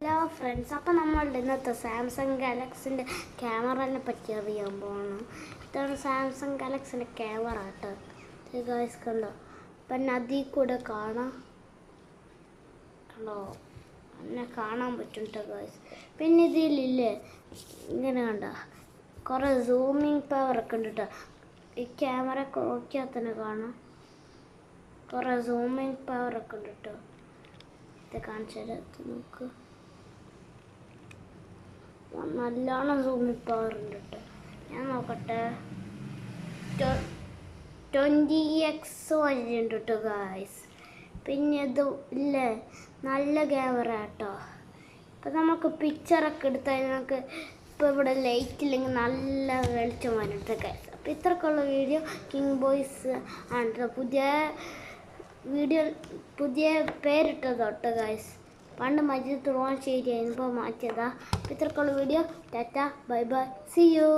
Hello friends, അപ്പോൾ നമ്മളുടെ ഇന്നത്തെ സാംസങ് ഗാലക്സിൻ്റെ ക്യാമറനെ പറ്റി അറിയാൻ പോകണം. ഇതാണ് സാംസങ് ഗാലക്സിൻ്റെ ക്യാമറ കേട്ടോ. ഗായ്സ് കണ്ടോ, അപ്പം നദിയിൽ കൂടെ കണ്ടോ എന്നെ കാണാൻ പറ്റും കേട്ടോ ഗായ്സ്. പിന്നെ ഇതിലില്ലേ ഇങ്ങനെ കണ്ടോ കുറേ സൂമിങ് പവറൊക്കെ ഉണ്ട് കേട്ടോ. ഈ ക്യാമറ നോക്കിയാൽ തന്നെ കാണാം, കുറേ സൂമിങ് പവറൊക്കെ ഉണ്ട് കേട്ടോ. ഇത് കാണിച്ചത് നോക്ക്, നല്ലോണം സൂമിങ് പവർ ഉണ്ട് കേട്ടോ. ഞാൻ നോക്കട്ടെ, 20x വരെയുണ്ട് കേട്ടോ ഗായ്സ്. പിന്നെ ഇത് ഇല്ലേ നല്ല ക്യാമറ കേട്ടോ. ഇപ്പം നമുക്ക് പിക്ചറൊക്കെ എടുത്താൽ നമുക്ക് ഇപ്പോൾ ഇവിടെ ലൈറ്റ് ഇല്ലെങ്കിൽ നല്ല വെളിച്ചം വരും കേട്ടോ ഗായ്സ്. അപ്പോൾ ഇത്രക്കുള്ള വീഡിയോ കിങ് ബോയ്സ് ആണ് കേട്ടോ. പുതിയ പേരിട്ടത് കേട്ടോ ഗായ്സ്. പണ്ട് മജീദ് തുറവാശ്ശേരി ആയിരുന്നു, ഇപ്പോൾ മാറ്റിയതാ. ഇത്രക്കുള്ള video. Tata, bye bye, see U.